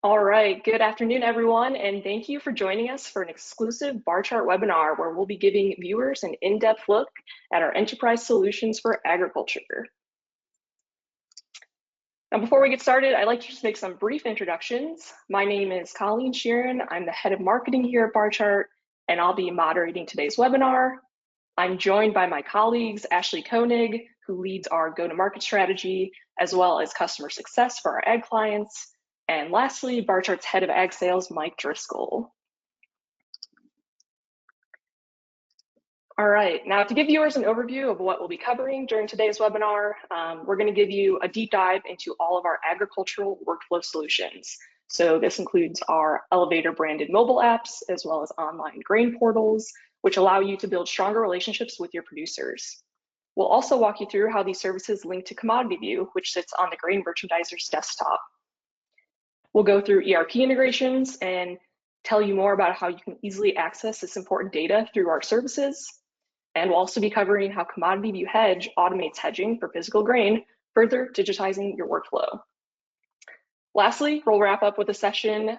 All right, good afternoon, everyone, and thank you for joining us for an exclusive Barchart webinar where we'll be giving viewers an in-depth look at our enterprise solutions for agriculture. Now, before we get started, I'd like to just make some brief introductions. My name is Colleen Sheeran. I'm the head of marketing here at Barchart, and I'll be moderating today's webinar. I'm joined by my colleagues, Ashley Koenig, who leads our go-to-market strategy, as well as customer success for our ag clients. And lastly, Barchart's head of ag sales, Mike Driscoll. All right, now to give viewers an overview of what we'll be covering during today's webinar, we're going to give you a deep dive into all of our agricultural workflow solutions. So this includes our Elevator branded mobile apps, as well as online grain portals, which allow you to build stronger relationships with your producers. We'll also walk you through how these services link to CmdtyView, which sits on the grain merchandiser's desktop. We'll go through ERP integrations and tell you more about how you can easily access this important data through our services. And we'll also be covering how CmdtyView Hedge automates hedging for physical grain, further digitizing your workflow. Lastly, we'll wrap up with a session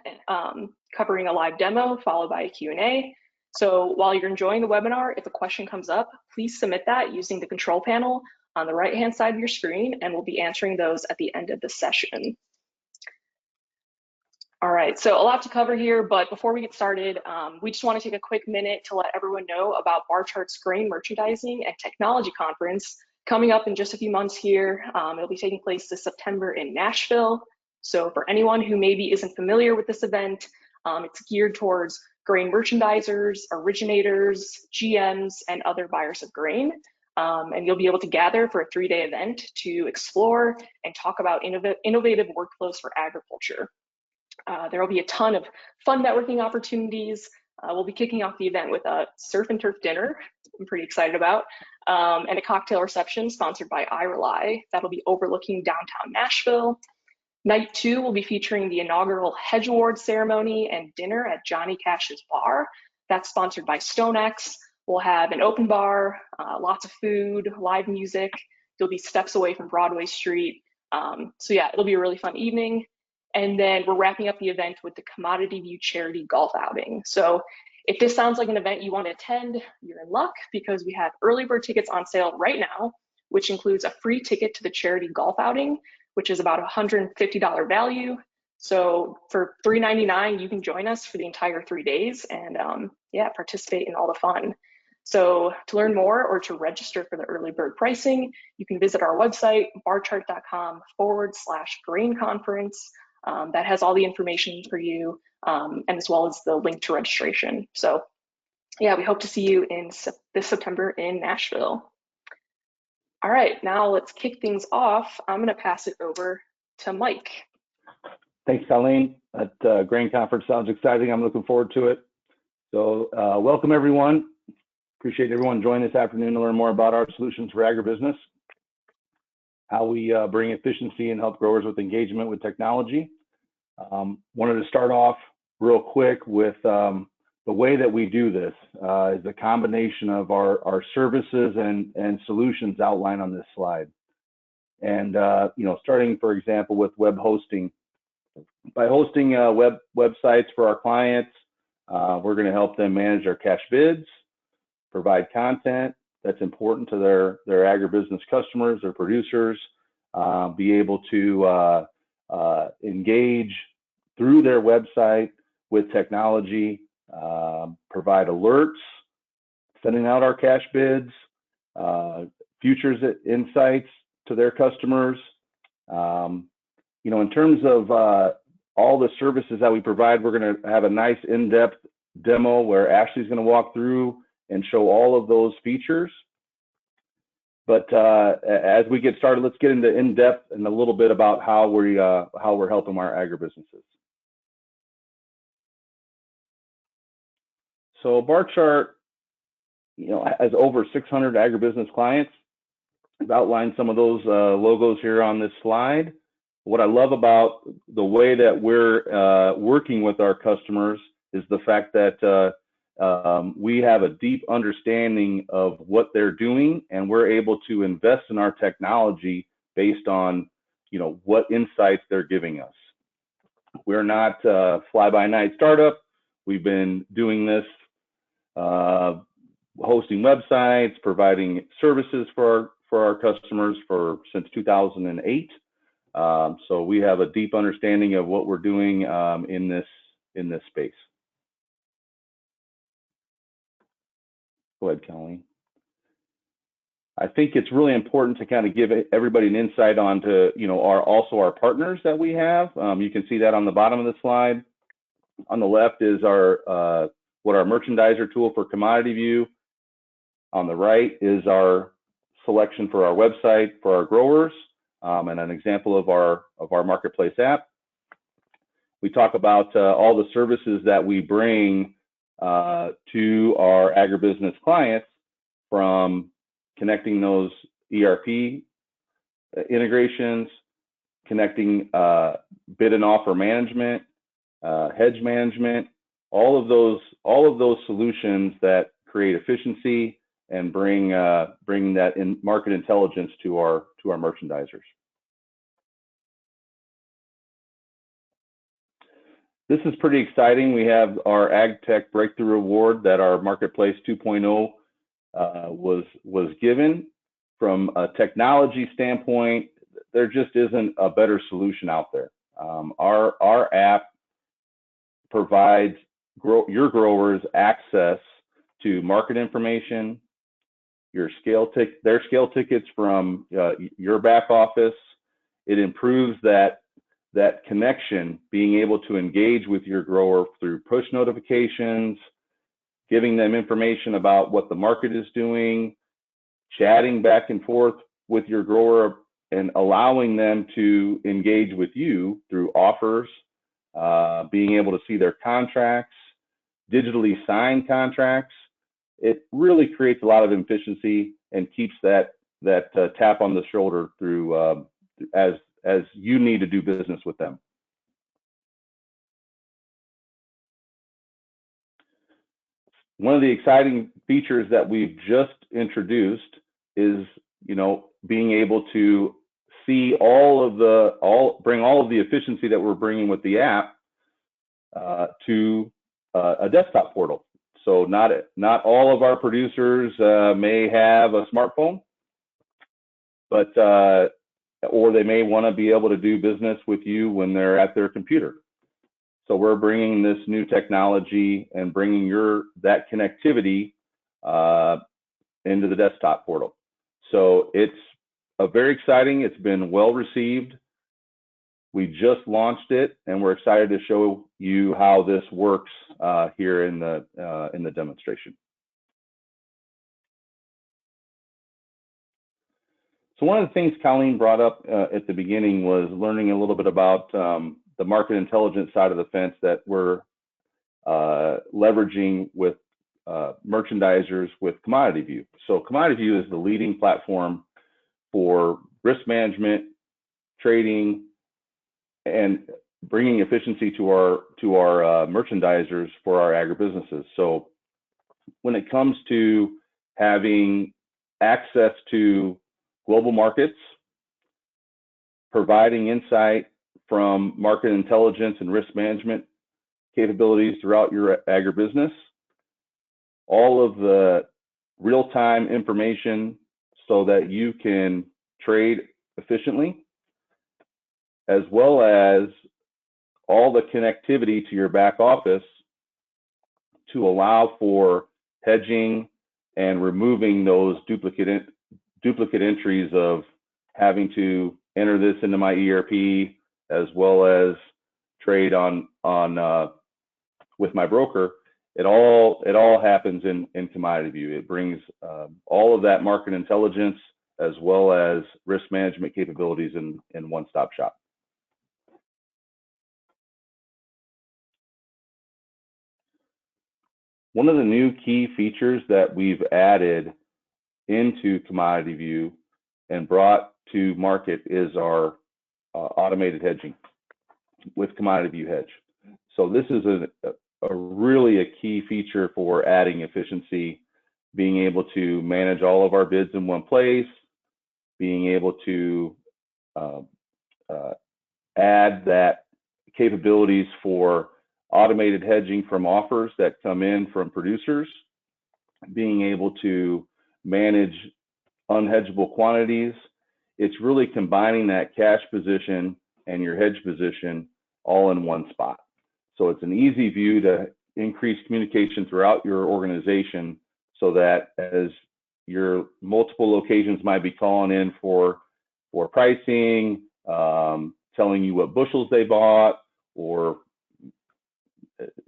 covering a live demo followed by a Q&A. So while you're enjoying the webinar, if a question comes up, please submit that using the control panel on the right-hand side of your screen, and we'll be answering those at the end of the session. All right, so a lot to cover here, but before we get started, we just want to take a quick minute to let everyone know about Barchart's Grain Merchandising and Technology Conference coming up in just a few months here. It'll be taking place this September in Nashville. So for anyone who maybe isn't familiar with this event, it's geared towards grain merchandisers, originators, GMs, and other buyers of grain. And you'll be able to gather for a 3-day event to explore and talk about innovative workflows for agriculture. There will be a ton of fun networking opportunities. We'll be kicking off the event with a surf and turf dinner, I'm pretty excited about, and a cocktail reception sponsored by iRely. That'll be overlooking downtown Nashville. Night 2 will be featuring the inaugural Hedge Awards ceremony and dinner at Johnny Cash's Bar. That's sponsored by StoneX. We'll have an open bar, lots of food, live music. You'll be steps away from Broadway Street. So yeah, it'll be a really fun evening. And then we're wrapping up the event with the CmdtyView charity golf outing. So if this sounds like an event you want to attend, you're in luck because we have early bird tickets on sale right now, which includes a free ticket to the charity golf outing, which is about $150 value. So for $399, you can join us for the entire 3 days and yeah, participate in all the fun. So to learn more or to register for the early bird pricing, you can visit our website, barchart.com/grain conference. That has all the information for you, and as well as the link to registration. So yeah, we hope to see you in this September in Nashville. All right, now let's kick things off. I'm gonna pass it over to Mike. Thanks, Colleen. That grain conference sounds exciting. I'm looking forward to it. So welcome everyone. Appreciate everyone joining this afternoon to learn more about our solutions for agribusiness, how we bring efficiency and help growers with engagement with technology. Wanted to start off real quick with the way that we do this is a combination of our services and solutions outlined on this slide. And you know, starting for example with web hosting. By hosting websites for our clients, we're going to help them manage their cash bids, provide content that's important to their agribusiness customers, their producers, be able to engage through their website with technology, provide alerts, sending out our cash bids, futures insights to their customers. You know, in terms of all the services that we provide, we're going to have a nice in-depth demo where Ashley's going to walk through and show all of those features. But as we get started, let's get into in-depth and a little bit about how we're helping our agribusinesses. So Barchart, you know, has over 600 agribusiness clients. I've outlined some of those logos here on this slide. What I love about the way that we're working with our customers is the fact that we have a deep understanding of what they're doing, and we're able to invest in our technology based on, you know, what insights they're giving us. We're not a fly-by-night startup. We've been doing this, hosting websites, providing services for our customers since 2008. So we have a deep understanding of what we're doing in this space. Go ahead, Colleen. I think it's really important to kind of give everybody an insight onto, our partners that we have. You can see that on the bottom of the slide. On the left is our merchandiser tool for CommodityView. On the right is our selection for our website for our growers, and an example of our marketplace app. We talk about all the services that we bring to our agribusiness clients, from connecting those ERP integrations, connecting bid and offer management, hedge management, all of those solutions that create efficiency and bring that in market intelligence to our merchandisers. This is pretty exciting. We have our AgTech Breakthrough Award that our Marketplace 2.0 was given. From a technology standpoint, there just isn't a better solution out there. Our app provides your growers access to market information, their scale tickets from your back office. It improves that connection, being able to engage with your grower through push notifications, giving them information about what the market is doing, chatting back and forth with your grower, and allowing them to engage with you through offers, being able to see their contracts, digitally sign contracts. It really creates a lot of efficiency and keeps that tap on the shoulder through as you need to do business with them. One of the exciting features that we've just introduced is, being able to see bring all of the efficiency that we're bringing with the app to a desktop portal. So not all of our producers may have a smartphone, but or they may want to be able to do business with you when they're at their computer. So we're bringing this new technology and bringing that connectivity into the desktop portal. So it's very exciting. It's been well received. We just launched it, and we're excited to show you how this works here in the demonstration. So one of the things Colleen brought up at the beginning was learning a little bit about the market intelligence side of the fence that we're leveraging with merchandisers with CommodityView. So CommodityView is the leading platform for risk management, trading, and bringing efficiency to our merchandisers for our agribusinesses. So when it comes to having access to global markets, providing insight from market intelligence and risk management capabilities throughout your agribusiness, all of the real-time information so that you can trade efficiently, as well as all the connectivity to your back office to allow for hedging and removing those duplicate entries of having to enter this into my ERP, as well as trade with my broker. It all happens in CommodityView. It brings all of that market intelligence as well as risk management capabilities in one-stop shop. One of the new key features that we've added into CommodityView and brought to market is our automated hedging with CommodityView Hedge. So this is really a key feature for adding efficiency, being able to manage all of our bids in one place, being able to add that capabilities for automated hedging from offers that come in from producers, being able to manage unhedgeable quantities. It's really combining that cash position and your hedge position all in one spot. So it's an easy view to increase communication throughout your organization, so that as your multiple locations might be calling in for pricing, telling you what bushels they bought, or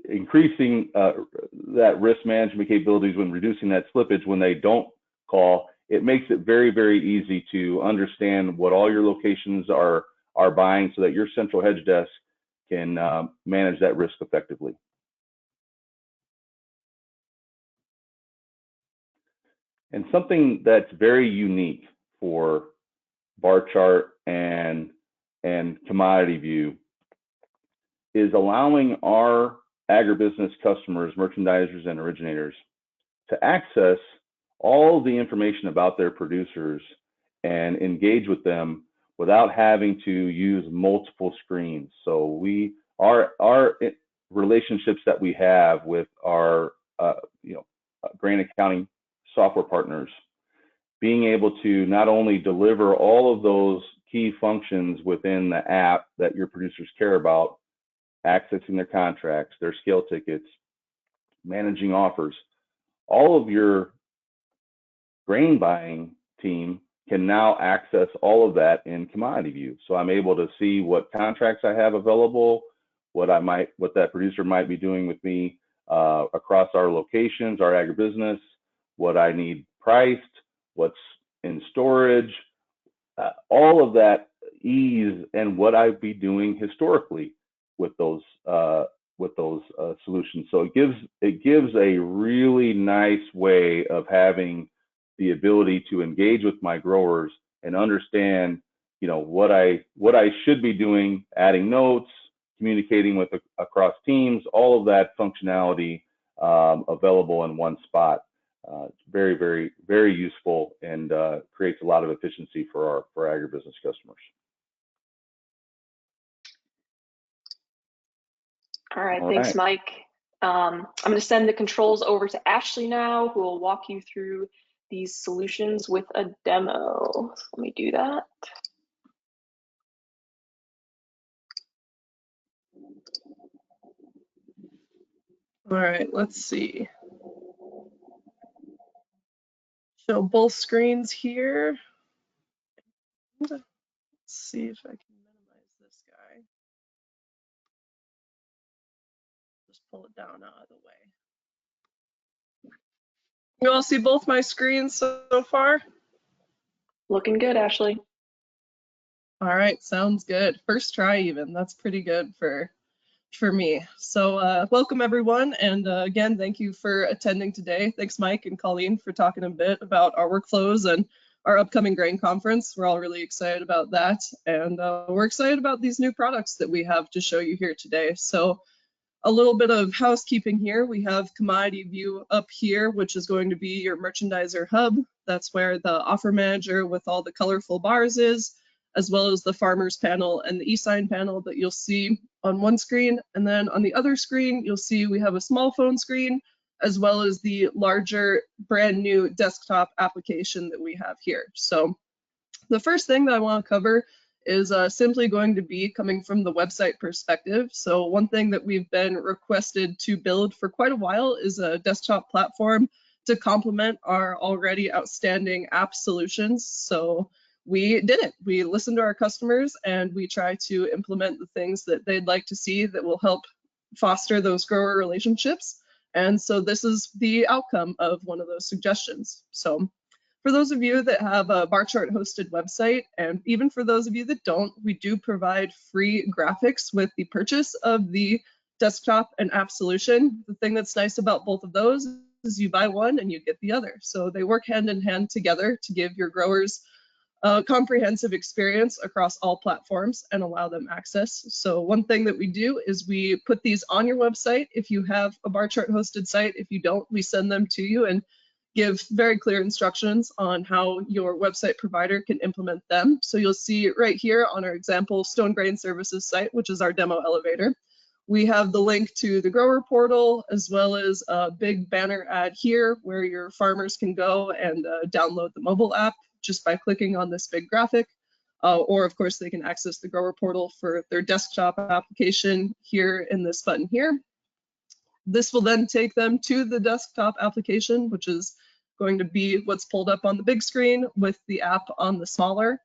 increasing that risk management capabilities when reducing that slippage when they don't call, it makes it very, very easy to understand what all your locations are buying, so that your central hedge desk can manage that risk effectively. And something that's very unique for Barchart and cmdtyView is allowing our agribusiness customers, merchandisers, and originators to access all the information about their producers and engage with them without having to use multiple screens. So our relationships that we have with our grain accounting software partners, being able to not only deliver all of those key functions within the app that your producers care about, accessing their contracts, their scale tickets, managing offers, all of your grain buying team can now access all of that in cmdtyView. So I'm able to see what contracts I have available, what that producer might be doing with me across our locations, our agribusiness, what I need priced, what's in storage, all of that ease, and what I'd be doing historically with those solutions. So it gives a really nice way of having the ability to engage with my growers and understand, what I should be doing, adding notes, communicating with across teams, all of that functionality available in one spot. It's very, very, very useful, and creates a lot of efficiency for our agribusiness customers. All right, thanks, Mike. I'm going to send the controls over to Ashley now, who will walk you through these solutions with a demo. Let me do that. All right, let's see. Show both screens here. Let's see if I can minimize this guy. Just pull it down out of the way. You all see both my screens so far? Looking good, Ashley. All right, sounds good. First try even. That's pretty good for me. So welcome everyone, and again, thank you for attending today. Thanks Mike and Colleen for talking a bit about our workflows and our upcoming grain conference. We're all really excited about that, and we're excited about these new products that we have to show you here today. So a little bit of housekeeping here. We have cmdtyView up here, which is going to be your merchandiser hub. That's where the offer manager with all the colorful bars is, as well as the farmers panel and the e-sign panel that you'll see on one screen. And then on the other screen, you'll see we have a small phone screen, as well as the larger brand new desktop application that we have here. So the first thing that I want to cover is simply going to be coming from the website perspective. So one thing that we've been requested to build for quite a while is a desktop platform to complement our already outstanding app solutions. So we did it. We listened to our customers and we try to implement the things that they'd like to see that will help foster those grower relationships. And so this is the outcome of one of those suggestions. So for those of you that have a Barchart hosted website, and even for those of you that don't, we do provide free graphics with the purchase of the desktop and app solution. The thing that's nice about both of those is you buy one and you get the other. So they work hand in hand together to give your growers a comprehensive experience across all platforms and allow them access. So one thing that we do is we put these on your website if you have a Barchart hosted site. If you don't, we send them to you, and give very clear instructions on how your website provider can implement them. So you'll see right here on our example Stone Grain Services site, which is our demo elevator, we have the link to the grower portal, as well as a big banner ad here where your farmers can go and download the mobile app just by clicking on this big graphic. Or of course, they can access the grower portal for their desktop application here in this button here. This will then take them to the desktop application, which is going to be what's pulled up on the big screen with the app on the smaller.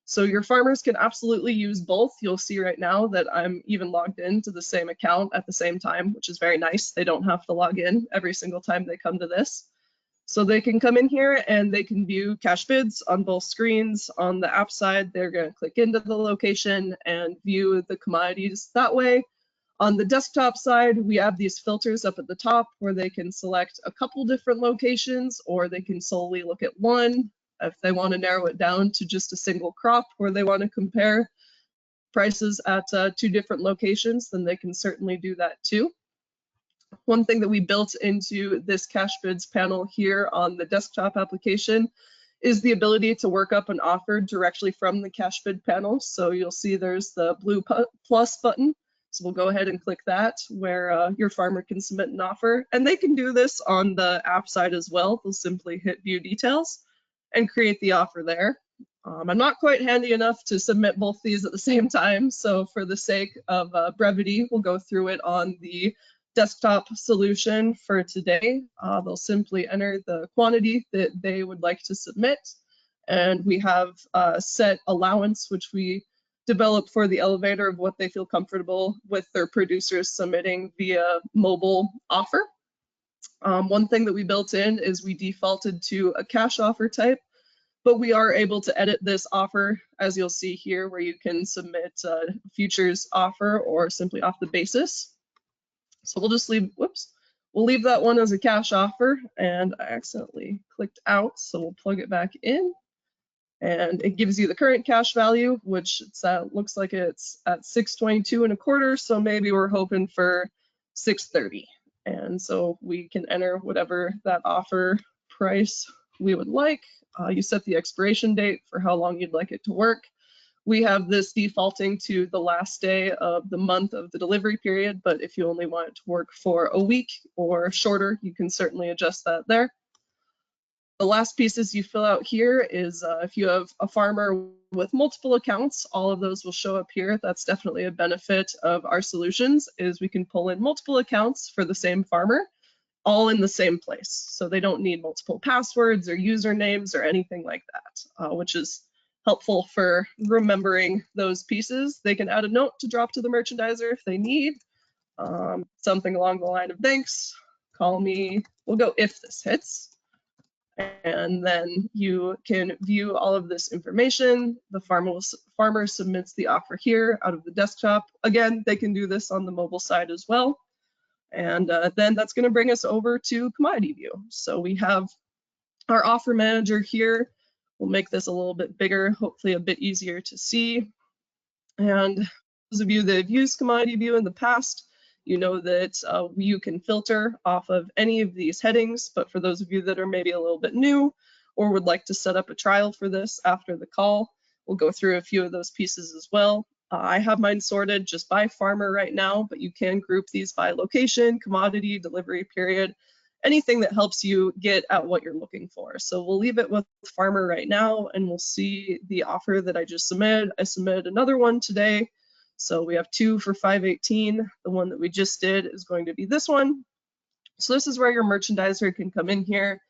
So your farmers can absolutely use both. You'll see right now that I'm even logged into the same account at the same time, which is very nice. They don't have to log in every single time they come to this. So they can come in here and they can view cash bids on both screens. On the app side, they're going to click into the location and view the commodities that way. On the desktop side, we have these filters up at the top where they can select a couple different locations, or they can solely look at one. If they want to narrow it down to just a single crop where they want to compare prices at 2 different locations, then they can certainly do that too. One thing that we built into this cash bids panel here on the desktop application is the ability to work up an offer directly from the cash bid panel. So you'll see there's the blue plus button. So we'll go ahead and click that, where your farmer can submit an offer, and they can do this on the app side as well. They'll simply hit view details and create the offer there. I'm not quite handy enough to submit both these at the same time, so for the sake of brevity, we'll go through it on the desktop solution for today. They'll simply enter the quantity that they would like to submit, and we have a set allowance which we develop for the elevator of what they feel comfortable with their producers submitting via mobile offer. One thing that we built in is we defaulted to a cash offer type, but we are able to edit this offer, as you'll see here, where you can submit a futures offer or simply off the basis. So we'll just leave, we'll leave that one as a cash offer, and I accidentally clicked out, so we'll plug it back in. And it gives you the current cash value, which it's looks like it's at 622 and a quarter. So maybe we're hoping for 630. And so we can enter whatever that offer price we would like. You set the expiration date for how long you'd like it to work. We have this defaulting to the last day of the month of the delivery period, but if you only want it to work for a week or shorter, you can certainly adjust that there. The last pieces you fill out here is if you have a farmer with multiple accounts, all of those will show up here. That's definitely a benefit of our solutions, is we can pull in multiple accounts for the same farmer, all in the same place. So they don't need multiple passwords or usernames or anything like that, which is helpful for remembering those pieces. They can add a note to drop to the merchandiser if they need, something along the line of, thanks, call me, we'll go if this hits. And then you can view all of this information. The farmer submits the offer here out of the desktop. Again, they can do this on the mobile side as well. And then that's going to bring us over to Commodity View. So we have our offer manager here. We'll make this a little bit bigger, hopefully a bit easier to see. And those of you that have used Commodity View in the past, you know that you can filter off of any of these headings, but for those of you that are maybe a little bit new or would like to set up a trial for this after the call, we'll go through a few of those pieces as well. I have mine sorted just by farmer right now, but you can group these by location, commodity, delivery period, anything that helps you get at what you're looking for. So we'll leave it with farmer right now, and we'll see the offer that I just submitted. I submitted another one today. So we have 2 for 518. The one that we just did is going to be this one. So this is where your merchandiser can come in here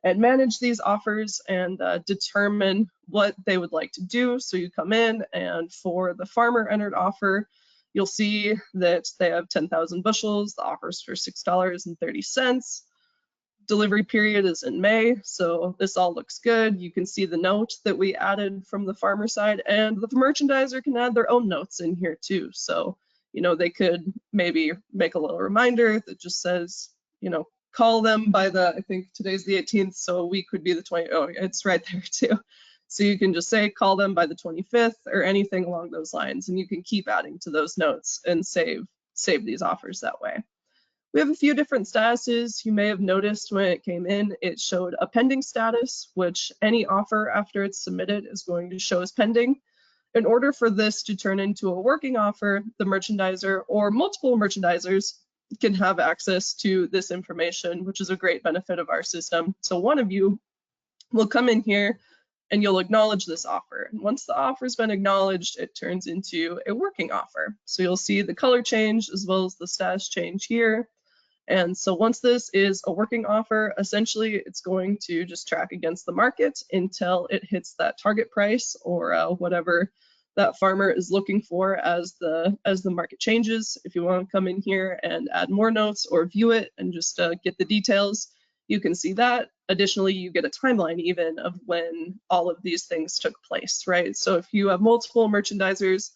and manage these offers and determine what they would like to do. So you come in, and for the farmer entered offer, you'll see that they have 10,000 bushels. The offer's for $6.30. Delivery period is in May, so this all looks good. You can see the note that we added from the farmer side, and the merchandiser can add their own notes in here too. So, you know, they could maybe make a little reminder that just says, you know, call them by the, I think today's the 18th, so a week would be the 20th. Oh, it's right there too. So you can just say, call them by the 25th or anything along those lines, and you can keep adding to those notes and save these offers that way. We have a few different statuses. You may have noticed when it came in, it showed a pending status, which any offer after it's submitted is going to show as pending. In order for this to turn into a working offer, the merchandiser or multiple merchandisers can have access to this information, which is a great benefit of our system. So one of you will come in here and you'll acknowledge this offer. And once the offer's been acknowledged, it turns into a working offer. So you'll see the color change as well as the status change here. And so once this is a working offer, essentially it's going to just track against the market until it hits that target price or whatever that farmer is looking for as the market changes. If you want to come in here and add more notes or view it and just get the details, you can see that. Additionally, you get a timeline even of when all of these things took place, right? So if you have multiple merchandisers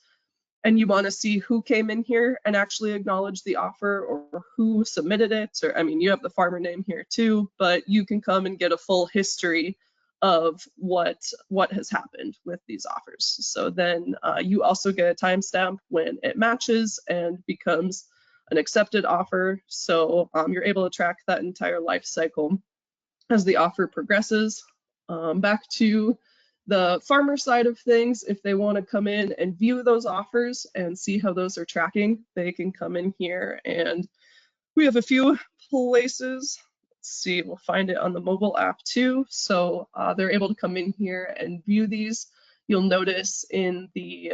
and you want to see who came in here and actually acknowledge the offer or who submitted it, or I mean, you have the farmer name here too, but you can come and get a full history of what has happened with these offers. So then you also get a timestamp when it matches and becomes an accepted offer. So you're able to track that entire life cycle as the offer progresses. Back to the farmer side of things, if they want to come in and view those offers and see how those are tracking, they can come in here, and we have a few places. Let's see, we'll find it on the mobile app too. So they're able to come in here and view these. You'll notice in the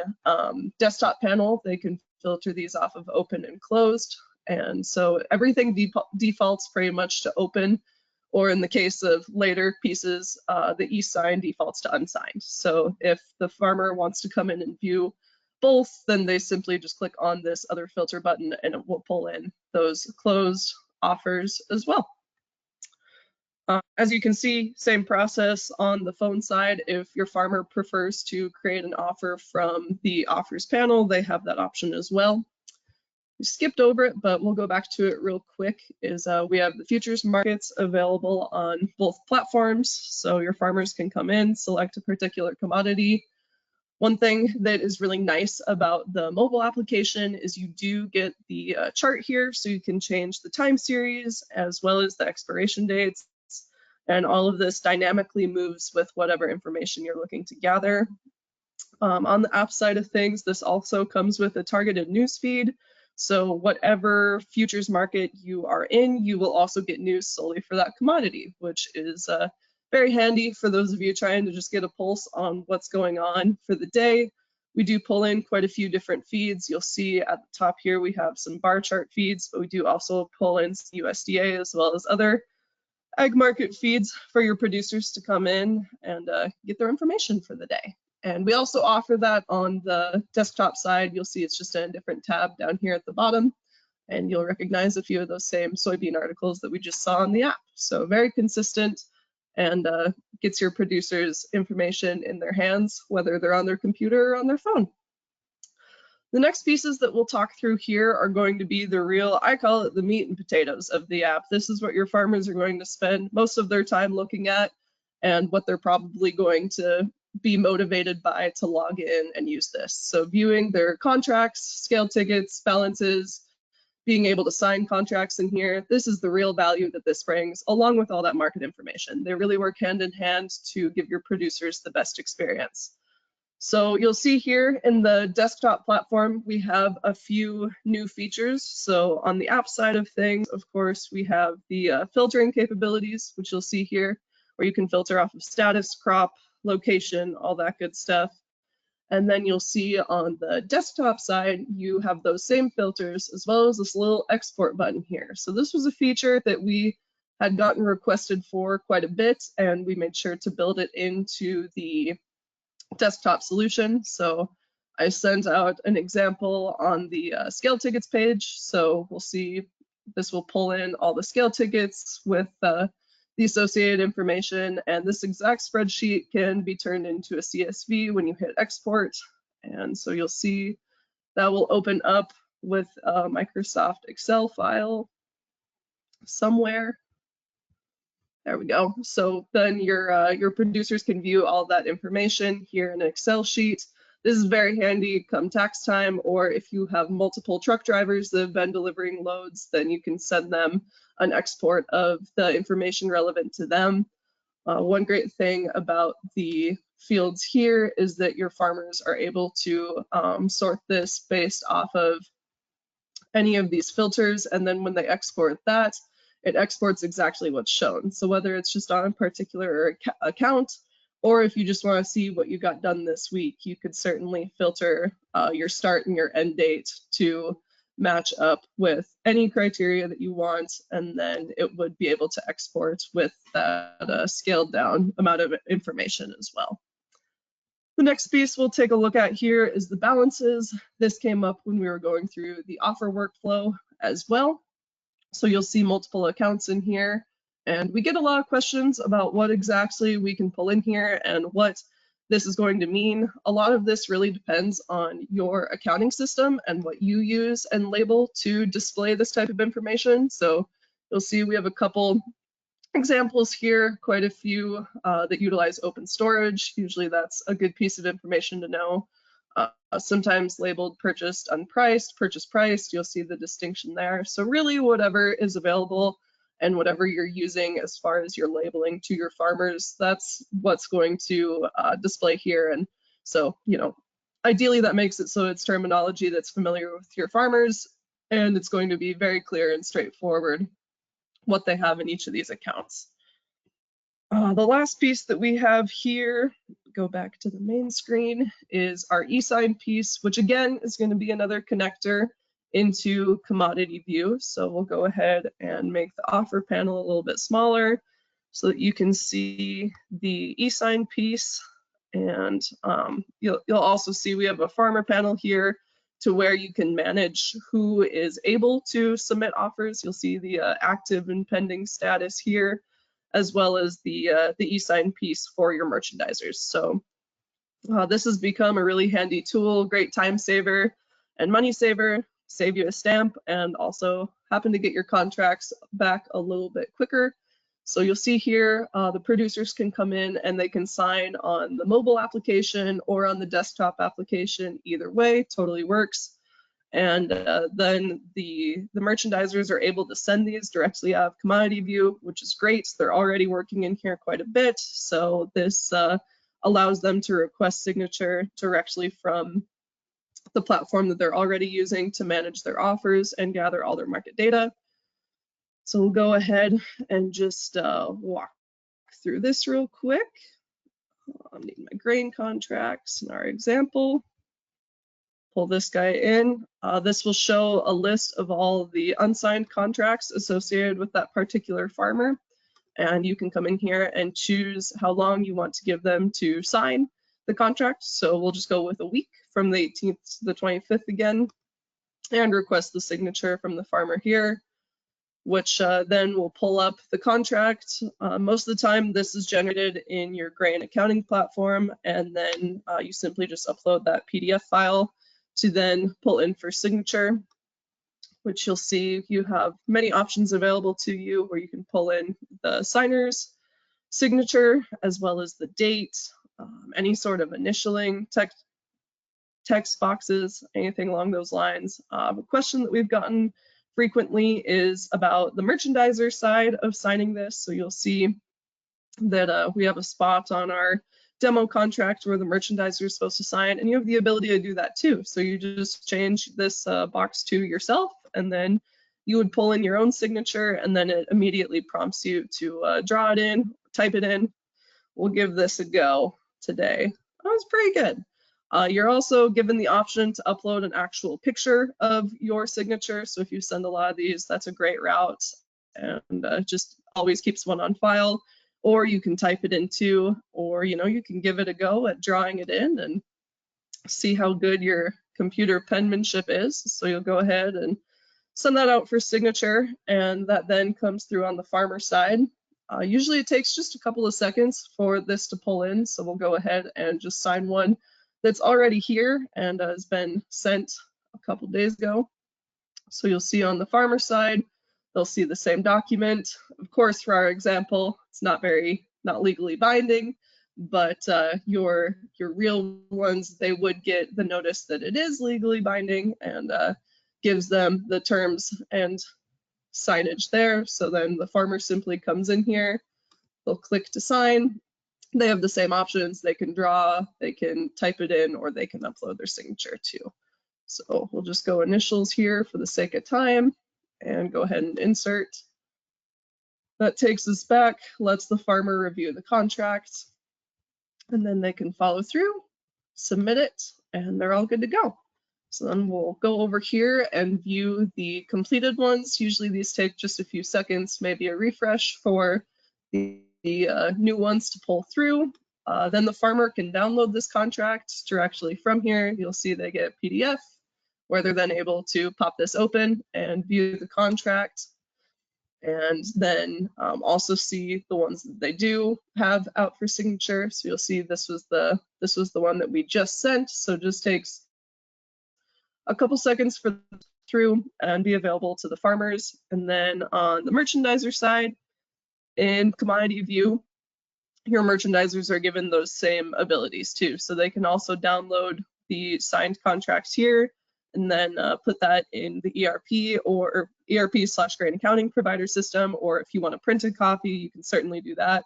desktop panel, they can filter these off of open and closed. And so everything defaults pretty much to open, or in the case of later pieces, the e-sign defaults to unsigned. So if the farmer wants to come in and view both, then they simply just click on this other filter button and it will pull in those closed offers as well. As you can see, same process on the phone side. If your farmer prefers to create an offer from the offers panel, they have that option as well. We skipped over it, but we'll go back to it real quick. We have the futures markets available on both platforms, so your farmers can come in, select a particular commodity. One thing that is really nice about the mobile application is you do get the chart here, so you can change the time series as well as the expiration dates, and all of this dynamically moves with whatever information you're looking to gather. On the app side of things, this also comes with a targeted news feed. So whatever futures market you are in, you will also get news solely for that commodity, which is very handy for those of you trying to just get a pulse on what's going on for the day. We do pull in quite a few different feeds. You'll see at the top here we have some Barchart feeds, but we do also pull in USDA as well as other ag market feeds for your producers to come in and get their information for the day. And we also offer that on the desktop side. You'll see it's just in a different tab down here at the bottom, and you'll recognize a few of those same soybean articles that we just saw on the app. So very consistent and gets your producers information in their hands, whether they're on their computer or on their phone. The next pieces that we'll talk through here are going to be the real, I call it the meat and potatoes of the app. This is what your farmers are going to spend most of their time looking at and what they're probably going to be motivated by to log in and use this. So viewing their contracts, scale tickets, balances, being able to sign contracts in here. This is the real value that this brings, along with all that market information. They really work hand in hand to give your producers the best experience. So you'll see here in the desktop platform, we have a few new features. So on the app side of things, of course, we have the filtering capabilities, which you'll see here, where you can filter off of status, crop, location, all that good stuff. And then you'll see on the desktop side, you have those same filters as well as this little export button here. So this was a feature that we had gotten requested for quite a bit, and we made sure to build it into the desktop solution. So I sent out an example on the scale tickets page. So we'll see this will pull in all the scale tickets with the associated information, and this exact spreadsheet can be turned into a CSV when you hit export. And so you'll see that will open up with a Microsoft Excel file somewhere. There we go. So then your producers can view all that information here in an Excel sheet. This is very handy come tax time, or if you have multiple truck drivers that have been delivering loads, then you can send them an export of the information relevant to them. One great thing about the fields here is that your farmers are able to sort this based off of any of these filters, and then when they export that, it exports exactly what's shown. So whether it's just on a particular account, or if you just want to see what you got done this week, you could certainly filter your start and your end date to match up with any criteria that you want, and then it would be able to export with that scaled down amount of information as well. The next piece we'll take a look at here is the balances. This came up when we were going through the offer workflow as well. So you'll see multiple accounts in here, and we get a lot of questions about what exactly we can pull in here and what this is going to mean. A lot of this really depends on your accounting system and what you use and label to display this type of information. So you'll see we have a couple examples here, quite a few that utilize open storage. Usually that's a good piece of information to know. Sometimes labeled purchased unpriced, purchase priced, you'll see the distinction there. So really whatever is available and whatever you're using as far as your labeling to your farmers, that's what's going to display here. And so, you know, ideally that makes it so it's terminology that's familiar with your farmers, and it's going to be very clear and straightforward what they have in each of these accounts. The last piece that we have here, go back to the main screen, is our e-sign piece, which again is going to be another connector into CommodityView. So we'll go ahead and make the offer panel a little bit smaller so that you can see the e-sign piece. And you'll also see we have a farmer panel here to where you can manage who is able to submit offers. You'll see the active and pending status here, as well as the e-sign piece for your merchandisers. So this has become a really handy tool, great time saver and money saver, save you a stamp, and also happen to get your contracts back a little bit quicker. So you'll see here, the producers can come in and they can sign on the mobile application or on the desktop application. Either way, totally works. And then the merchandisers are able to send these directly out of CommodityView, which is great. They're already working in here quite a bit. So this allows them to request signature directly from the platform that they're already using to manage their offers and gather all their market data. So we'll go ahead and just walk through this real quick. I need my grain contracts in our example. Pull this guy in. This will show a list of all the unsigned contracts associated with that particular farmer. And you can come in here and choose how long you want to give them to sign the contract. So we'll just go with a week from the 18th to the 25th again, and request the signature from the farmer here, which then will pull up the contract. Most of the time, this is generated in your grain accounting platform, and then you simply just upload that PDF file to then pull in for signature, which you'll see you have many options available to you where you can pull in the signer's signature as well as the date, any sort of initialing, text boxes, anything along those lines. A question that we've gotten frequently is about the merchandiser side of signing this. So you'll see that we have a spot on our demo contract where the merchandiser is supposed to sign, and you have the ability to do that too. So you just change this box to yourself, and then you would pull in your own signature, and then it immediately prompts you to draw it in, type it in. We'll give this a go today. That was pretty good. You're also given the option to upload an actual picture of your signature. So if you send a lot of these, that's a great route, and just always keeps one on file. Or you can type it in too, or you can give it a go at drawing it in and see how good your computer penmanship is. So you'll go ahead and send that out for signature, and that then comes through on the farmer side. Usually it takes just a couple of seconds for this to pull in, so we'll go ahead and just sign one that's already here and has been sent a couple days ago. So you'll see on the farmer side, they'll see the same document. Of course, for our example, it's not legally binding, but your real ones, they would get the notice that it is legally binding, and gives them the terms and signage there. So then the farmer simply comes in here, they'll click to sign. They have the same options. They can draw, they can type it in, or they can upload their signature too. So we'll just go initials here for the sake of time and go ahead and insert. That takes us back, lets the farmer review the contract, and then they can follow through, submit it, and they're all good to go. So then we'll go over here and view the completed ones. Usually these take just a few seconds, maybe a refresh for the new ones to pull through. Then the farmer can download this contract directly from here. You'll see they get a PDF where they're then able to pop this open and view the contract, and then also see the ones that they do have out for signature. So you'll see this was the one that we just sent. So it just takes a couple seconds for through and be available to the farmers. And then on the merchandiser side, in commodity view, your merchandisers are given those same abilities too. So they can also download the signed contracts here and then put that in the ERP or ERP/grain accounting provider system, or if you want a printed copy, you can certainly do that.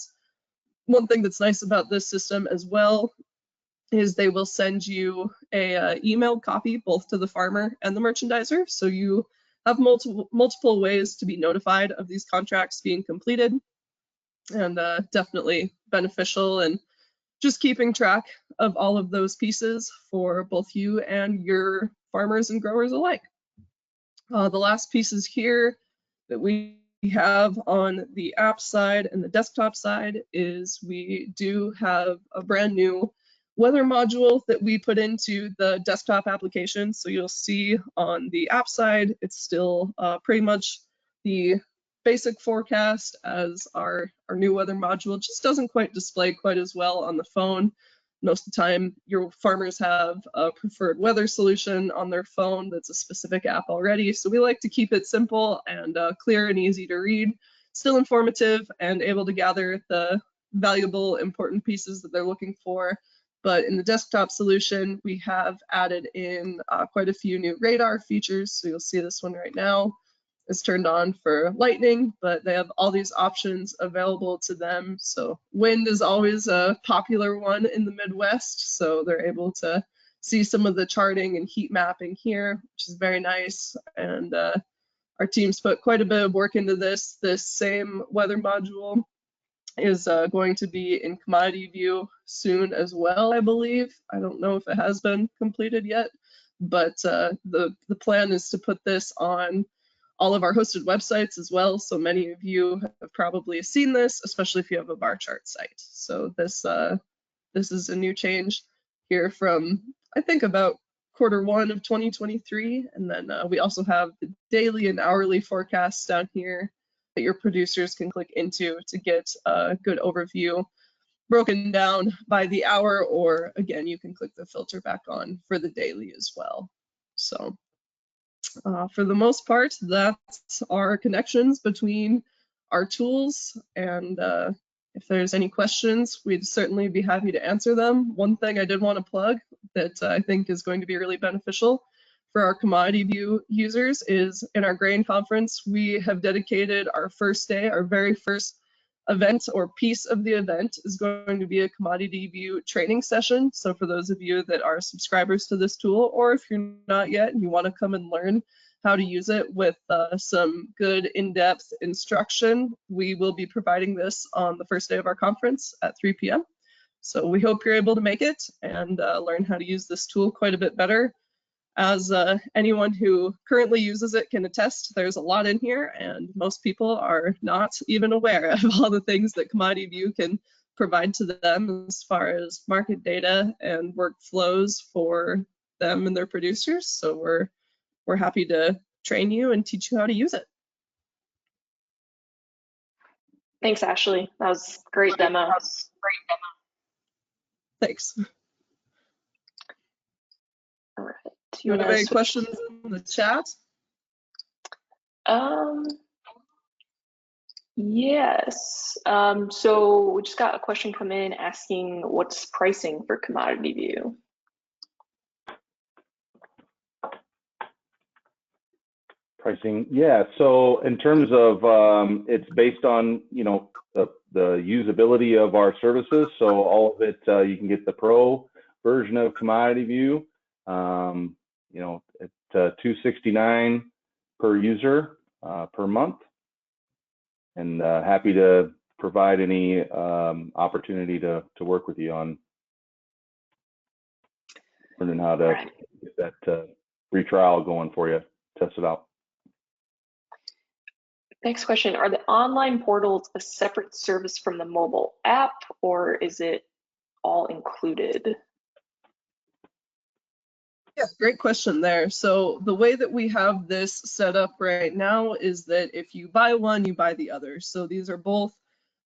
One thing that's nice about this system as well is they will send you a emailed copy both to the farmer and the merchandiser. So you have multiple ways to be notified of these contracts being completed, and definitely beneficial, and just keeping track of all of those pieces for both you and your farmers and growers alike. The last pieces here that we have on the app side and the desktop side is we do have a brand new weather module that we put into the desktop application. So you'll see on the app side, it's still pretty much the basic forecast as our new weather module. It just doesn't quite display quite as well on the phone. Most of the time, your farmers have a preferred weather solution on their phone that's a specific app already. So we like to keep it simple and clear and easy to read, still informative and able to gather the valuable, important pieces that they're looking for. But in the desktop solution, we have added in quite a few new radar features. So you'll see this one right now is turned on for lightning, but they have all these options available to them. So wind is always a popular one in the Midwest. So they're able to see some of the charting and heat mapping here, which is very nice. And our team's put quite a bit of work into this. This same weather module is going to be in commodity view soon as well, I believe. I don't know if it has been completed yet, but the plan is to put this on all of our hosted websites as well. So many of you have probably seen this, especially if you have a Barchart site. So this is a new change here from, I think, about Q1 of 2023. And then we also have the daily and hourly forecasts down here that your producers can click into to get a good overview broken down by the hour, or again, you can click the filter back on for the daily as well. So for the most part, that's our connections between our tools. And if there's any questions, we'd certainly be happy to answer them. One thing I did want to plug that I think is going to be really beneficial for our commodity view users is in our grain conference, we have dedicated our first day, our very first event or piece of the event is going to be a commodity view training session. So for those of you that are subscribers to this tool, or if you're not yet and you want to come and learn how to use it with some good in-depth instruction, we will be providing this on the first day of our conference at 3 p.m. So we hope you're able to make it and learn how to use this tool quite a bit better. As anyone who currently uses it can attest, there's a lot in here, and most people are not even aware of all the things that Commodity View can provide to them as far as market data and workflows for them and their producers. So we're happy to train you and teach you how to use it. Thanks, Ashley. That was a great demo. Thanks. All right. Do you have any questions in the chat? Yes. So we just got a question come in asking what's pricing for Commodity View. Pricing, yeah. So in terms of, it's based on, the usability of our services. So all of it, you can get the pro version of Commodity View, at $269 per user per month. And happy to provide any opportunity to work with you on learning how to get that free trial going for you, test it out. Next question, are the online portals a separate service from the mobile app, or is it all included? Yeah, great question there. So the way that we have this set up right now is that if you buy one, you buy the other. So these are both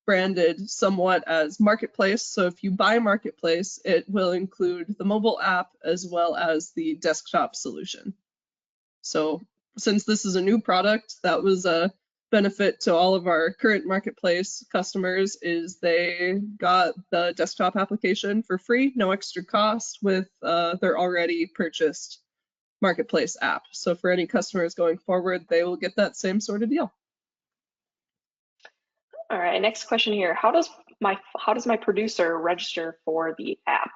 branded somewhat as Marketplace. So if you buy Marketplace, it will include the mobile app as well as the desktop solution. So since this is a new product, that was a benefit to all of our current Marketplace customers is they got the desktop application for free, no extra cost with their already purchased Marketplace app. So for any customers going forward, they will get that same sort of deal. All right, next question here. How does my producer register for the app?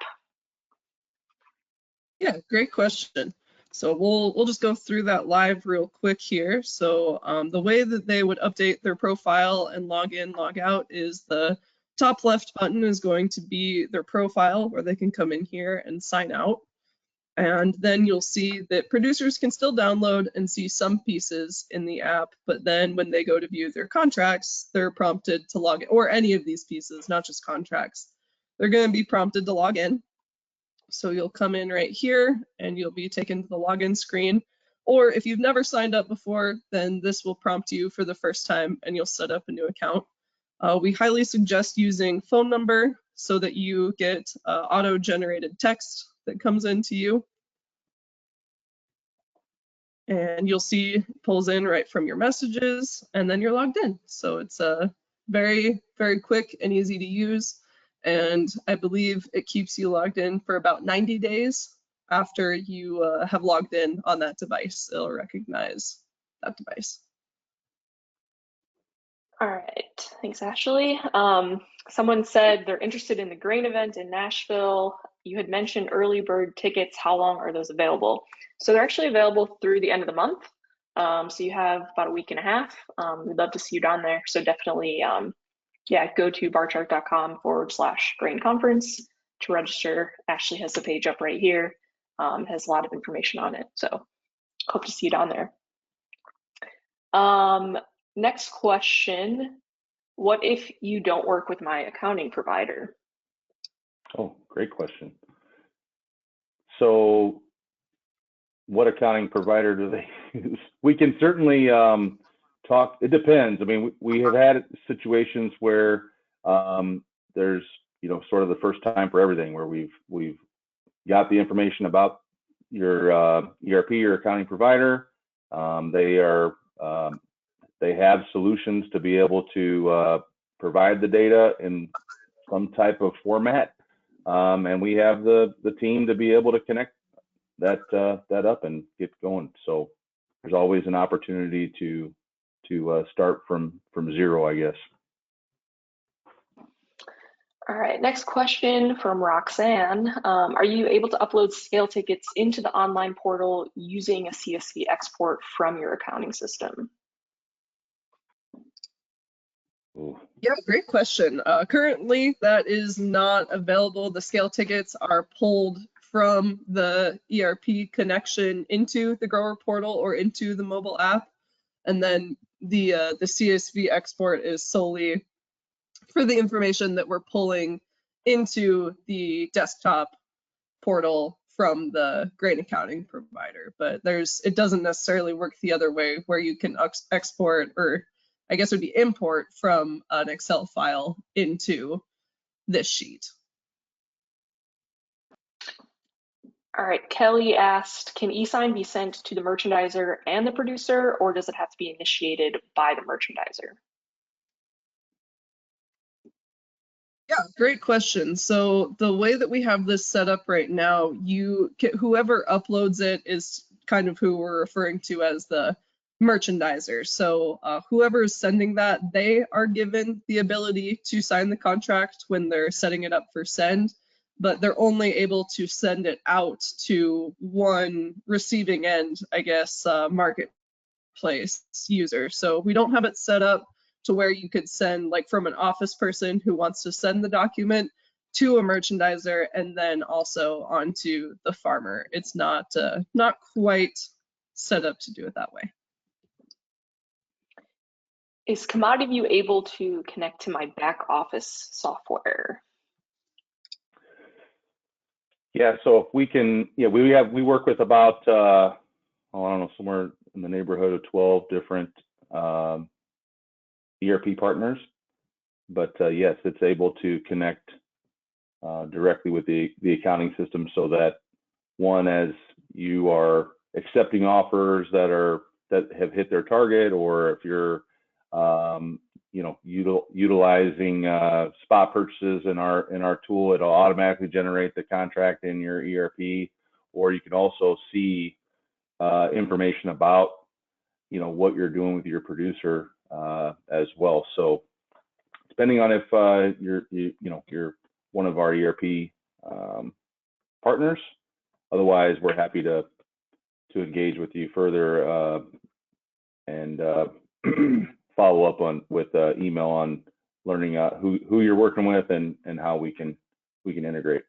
Yeah, great question. So we'll just go through that live real quick here. So the way that they would update their profile and log in, log out is the top left button is going to be their profile where they can come in here and sign out. And then you'll see that producers can still download and see some pieces in the app, but then when they go to view their contracts, they're prompted to log in, or any of these pieces, not just contracts. They're going to be prompted to log in. So you'll come in right here and you'll be taken to the login screen. Or if you've never signed up before, then this will prompt you for the first time and you'll set up a new account. We highly suggest using phone number so that you get auto-generated text that comes into you. And you'll see it pulls in right from your messages and then you're logged in. So it's very, very quick and easy to use. And I believe it keeps you logged in for about 90 days after you have logged in on that device. It'll recognize that device. All right, thanks, Ashley. Someone said they're interested in the grain event in Nashville. You had mentioned early bird tickets. How long are those available? So they're actually available through the end of the month. So you have about a week and a half. We'd love to see you down there. So definitely, go to barchart.com/grain conference to register. Ashley has the page up right here. It has a lot of information on it. So hope to see you down there. Next question, what if you don't work with my accounting provider? Oh, great question. So what accounting provider do they use? We can certainly talk, it depends. I mean, we have had situations where there's, sort of the first time for everything where we've got the information about your ERP, your accounting provider. They have solutions to be able to provide the data in some type of format, and we have the team to be able to connect that up and get going. So there's always an opportunity to start from zero, I guess. All right, next question from Roxanne. Are you able to upload scale tickets into the online portal using a CSV export from your accounting system? Ooh. Yeah, great question. Currently, that is not available. The scale tickets are pulled from the ERP connection into the grower portal or into the mobile app, and then the CSV export is solely for the information that we're pulling into the desktop portal from the grain accounting provider. But it doesn't necessarily work the other way where you can export, or I guess it would be import from an Excel file into this sheet. All right, Kelly asked, can e-sign be sent to the merchandiser and the producer, or does it have to be initiated by the merchandiser? Yeah, great question. So the way that we have this set up right now, whoever uploads it is kind of who we're referring to as the merchandiser. So whoever is sending that, they are given the ability to sign the contract when they're setting it up for send, but they're only able to send it out to one receiving end, I guess, marketplace user. So we don't have it set up to where you could send like from an office person who wants to send the document to a merchandiser and then also onto the farmer. It's not quite set up to do it that way. Is CommodityView able to connect to my back office software? Yeah, so if we can, yeah, we work with about I don't know, somewhere in the neighborhood of 12 different ERP partners, but yes, it's able to connect directly with the accounting system, so that one, as you are accepting offers that have hit their target, or if you're utilizing spot purchases in our tool, it'll automatically generate the contract in your ERP, or you can also see information about what you're doing with your producer as well. So depending on if you're one of our ERP partners, otherwise we're happy to engage with you further and follow up with email on learning who you're working with and how we can integrate.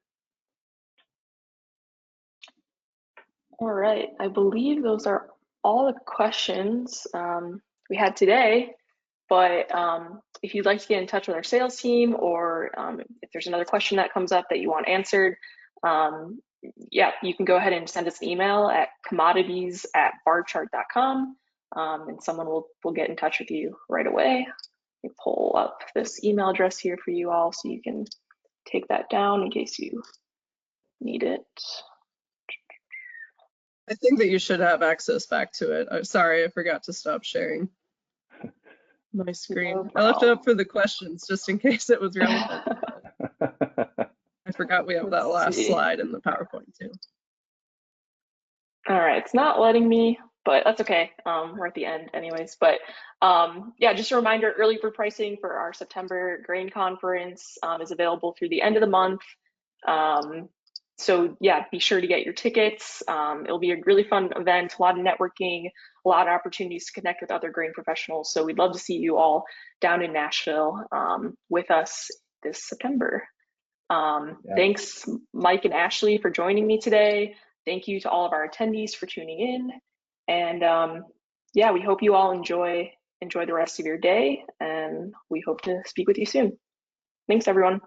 All right, I believe those are all the questions we had today, but if you'd like to get in touch with our sales team, or if there's another question that comes up that you want answered, yeah, you can go ahead and send us an email at commodities@barchart.com, and someone will get in touch with you right away. Let me pull up this email address here for you all so you can take that down in case you need it. I think that you should have access back to it. I'm sorry, I forgot to stop sharing my screen. No I left it up problem. for the questions just in case it was relevant. I forgot we have that Let's last see. slide in the PowerPoint too. All right, it's not letting me, but that's okay. We're at the end anyways. But yeah, just a reminder, early bird pricing for our September grain conference is available through the end of the month. So yeah, be sure to get your tickets. It'll be a really fun event, a lot of networking, a lot of opportunities to connect with other grain professionals. So we'd love to see you all down in Nashville with us this September. Yeah. Thanks, Mike and Ashley, for joining me today. Thank you to all of our attendees for tuning in. And yeah, we hope you all enjoy the rest of your day, and we hope to speak with you soon. Thanks, everyone.